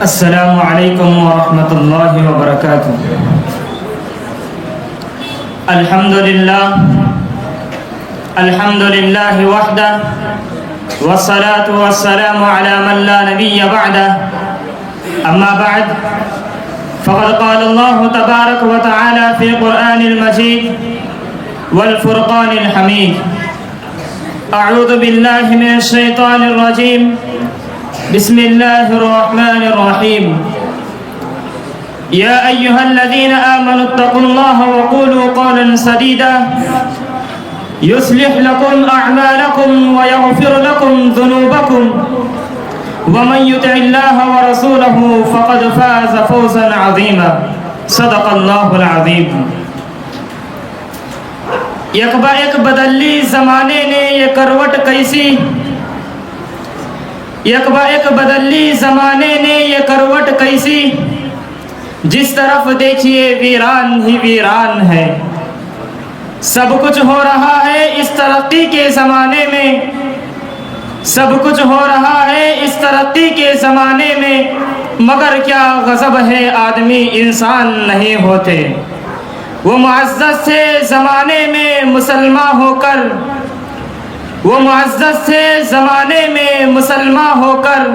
السلام علیکم ورحمۃ اللہ وبرکاتہ۔ الحمد للہ وحدہ والصلاة والسلام علی من لا نبی بعدہ، اما بعد فقد قال اللہ تبارک وتعالی فی قرآن المجید والفرقان الحمید۔ اعوذ باللہ من الشیطان الرجیم، بسم اللہ الرحمن الرحیم۔ یا ایہا الذین آمنوا اتقوا اللہ وقولوا قولا سدیدا یصلح لکم اعمالکم ویغفر لکم ذنوبکم ومن یطع اللہ ورسولہ فقد فاز فوزا عظیما۔ صدق اللہ العظیم۔ یکبا ایک بدلی زمانے نے یہ کروٹ کیسی، یکبا ایک بدلی زمانے نے یہ کروٹ کیسی، جس طرف دیکھیے ویران ہی ویران ہے۔ سب کچھ ہو رہا ہے اس ترقی کے زمانے میں، سب کچھ ہو رہا ہے اس ترقی کے زمانے میں، مگر کیا غضب ہے آدمی انسان نہیں ہوتے۔ وہ معزز تھے زمانے میں مسلمان ہو کر، وہ معزز تھے زمانے میں مسلمان ہو کر،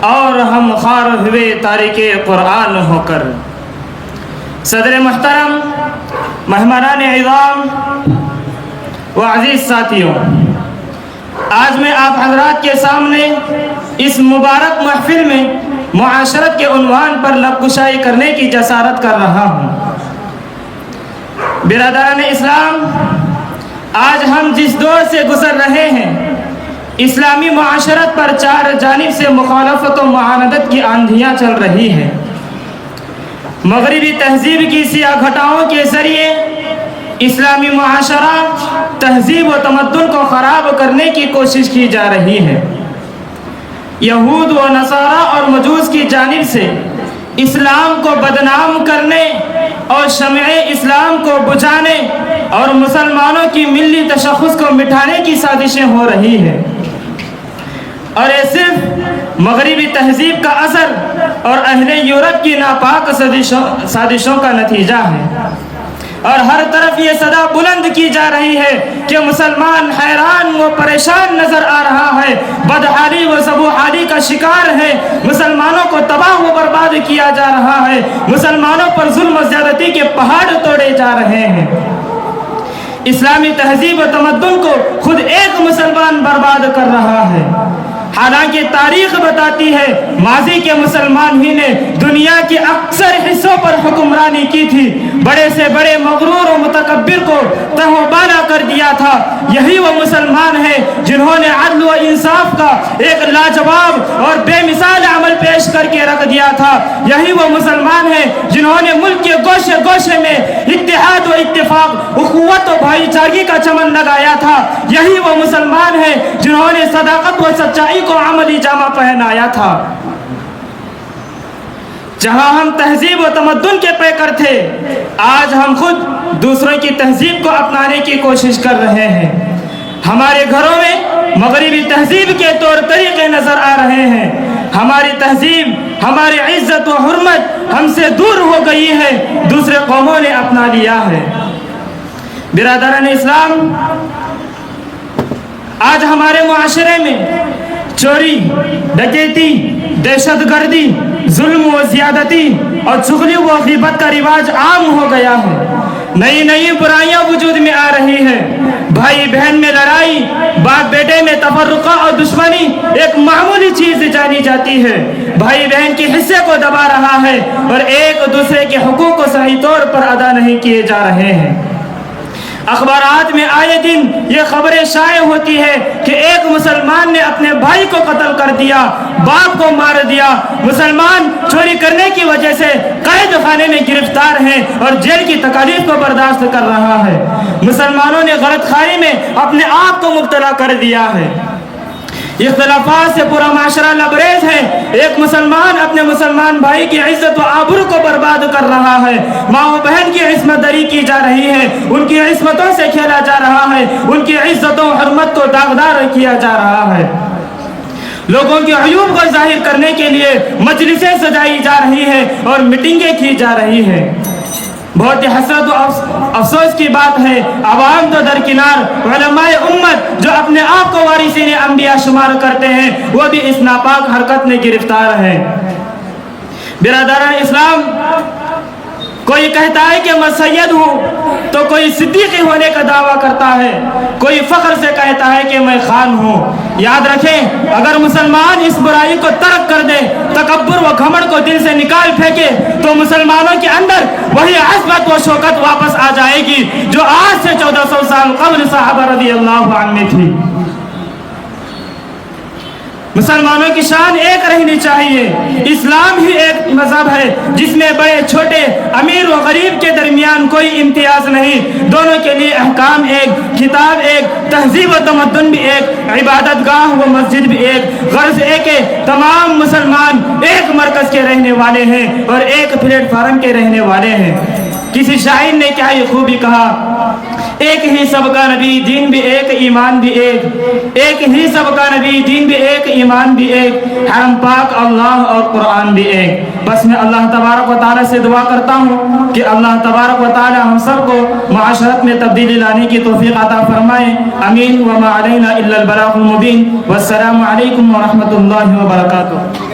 اور ہم خوار ہوئے تارک قرآن ہو کر۔ صدر محترم، مہمانان عظام و عزیز ساتھیوں، آج میں آپ حضرات کے سامنے اس مبارک محفل میں معاشرت کے عنوان پر لب کشائی کرنے کی جسارت کر رہا ہوں۔ برادران اسلام، آج ہم جس دور سے گزر رہے ہیں، اسلامی معاشرت پر چار جانب سے مخالفت و معاندت کی آندھیاں چل رہی ہیں۔ مغربی تہذیب کی سیاہ گھٹاؤں کے ذریعے اسلامی معاشرہ تہذیب و تمدن کو خراب کرنے کی کوشش کی جا رہی ہے۔ یہود و نصارہ اور مجوس کی جانب سے اسلام کو بدنام کرنے اور شمع اسلام کو بجھانے اور مسلمانوں کی ملی تشخص کو مٹھانے کی سازشیں ہو رہی ہیں، اور یہ صرف مغربی تہذیب کا اثر اور اہل یورپ کی ناپاک سازشوں کا نتیجہ ہے۔ اور ہر طرف یہ صدا بلند کی جا رہی ہے کہ مسلمان حیران و پریشان نظر آ رہا ہے، بدحالی و زبوحالی کا شکار ہے، مسلمانوں کو تباہ و برباد کیا جا رہا ہے، مسلمانوں پر ظلم و زیادتی کے پہاڑ توڑے جا رہے ہیں۔ اسلامی تہذیب و تمدن کو خود ایک مسلمان برباد کر رہا ہے، حالانکہ تاریخ بتاتی ہے ماضی کے مسلمان ہی نے دنیا کے اکثر حصوں پر حکمرانی کی تھی، بڑے سے بڑے مغرور و متکبر کو تہو بالا کر دیا تھا۔ یہی وہ مسلمان ہیں جنہوں نے عدل و انصاف کا ایک لاجواب اور بے مثال عمل پیش کر کے رکھ دیا تھا۔ یہی وہ مسلمان ہیں جنہوں نے ملک کے گوشے گوشے میں اتحاد و اتفاق، اخوت و بھائی چارگی کا چمن لگایا تھا۔ یہی وہ مسلمان ہیں جنہوں نے صداقت و سچائی کو عملی جامہ پہنایا تھا۔ جہاں ہم تہذیب و تمدن کے پیکر تھے، آج ہم خود دوسروں کی تہذیب کو اپنانے کی کوشش کر رہے ہیں۔ ہمارے گھروں میں مغربی تہذیب کے طور طریقے نظر آ رہے ہیں۔ ہماری تہذیب، ہماری عزت و حرمت ہم سے دور ہو گئی ہے، دوسرے قوموں نے اپنا لیا ہے۔ برادران اسلام، آج ہمارے معاشرے میں چوری، ڈکیتی، دہشت گردی، ظلم و زیادتی اور چغلی و غیبت کا رواج عام ہو گیا ہے۔ نئی نئی برائیاں وجود میں آ رہی ہیں۔ بھائی بہن میں لڑائی، باپ بیٹے میں تفرقہ اور دشمنی ایک معمولی چیز جانی جاتی ہے۔ بھائی بہن کے حصے کو دبا رہا ہے اور ایک دوسرے کے حقوق کو صحیح طور پر ادا نہیں کیے جا رہے ہیں۔ اخبارات میں آئے دن یہ خبریں شائع ہوتی ہے کہ ایک مسلمان نے اپنے بھائی کو قتل کر دیا، باپ کو مار دیا۔ مسلمان چوری کرنے کی وجہ سے قید خانے میں گرفتار ہے اور جیل کی تکالیف کو برداشت کر رہا ہے۔ مسلمانوں نے غلط خاری میں اپنے آپ کو مبتلا کر دیا ہے۔ اختلافات سے پورا معاشرہ لبریز ہے۔ ایک مسلمان اپنے مسلمان بھائی کی عزت و آبرو کو برباد کر رہا ہے۔ ماں و بہن کی عصمت دری کی جا رہی ہے، ان کی عصمتوں سے کھیلا جا رہا ہے، ان کی عزتوں و حرمت کو داغدار کیا جا رہا ہے۔ لوگوں کے عیوب کو ظاہر کرنے کے لیے مجلسیں سجائی جا رہی ہے اور میٹنگیں کی جا رہی ہے۔ بہت ہی حسرت و افسوس کی بات ہے، عوام تو درکنار، علماء امت جو اپنے آپ کو وارثین انبیاء شمار کرتے ہیں وہ بھی اس ناپاک حرکت میں گرفتار ہے۔ برادران اسلام، کوئی کہتا ہے کہ میں سید ہوں تو کوئی صدیقی ہونے کا دعویٰ کرتا ہے، کوئی فخر سے کہتا ہے کہ میں خان ہوں۔ یاد رکھیں، اگر مسلمان اس برائی کو ترک کر دے، تکبر و گھمنڈ کو دل سے نکال پھینکے، تو مسلمانوں کے اندر وہی عظمت و شوکت واپس آ جائے گی جو آج سے 1400 سال قبل صحابہ رضی اللہ عنہ میں تھی۔ مسلمانوں کی شان ایک رہنی چاہیے۔ اسلام ہی ایک مذہب ہے جس میں بڑے چھوٹے، امیر و غریب کے درمیان کوئی امتیاز نہیں، دونوں کے لیے احکام ایک، کتاب ایک، تہذیب و تمدن بھی ایک، عبادت گاہ و مسجد بھی ایک، غرض ایک ہے، تمام مسلمان ایک مرکز کے رہنے والے ہیں اور ایک پلیٹ فارم کے رہنے والے ہیں۔ کسی شاعر نے کیا یہ خوبی کہا، ایک ہی سب کا نبی، دین بھی ایک، ایمان بھی ایک، ایک ہی سب کا نبی، دین بھی ایک، ایمان بھی ایک، حرم پاک اللہ اور قرآن بھی ایک۔ بس میں اللہ تبارک و تعالیٰ سے دعا کرتا ہوں کہ اللہ تبارک و تعالیٰ ہم سب کو معاشرت میں تبدیلی لانے کی توفیق عطا فرمائے، آمین۔ وما علینا الا البلاغ المبین، والسلام علیکم ورحمۃ اللہ وبرکاتہ۔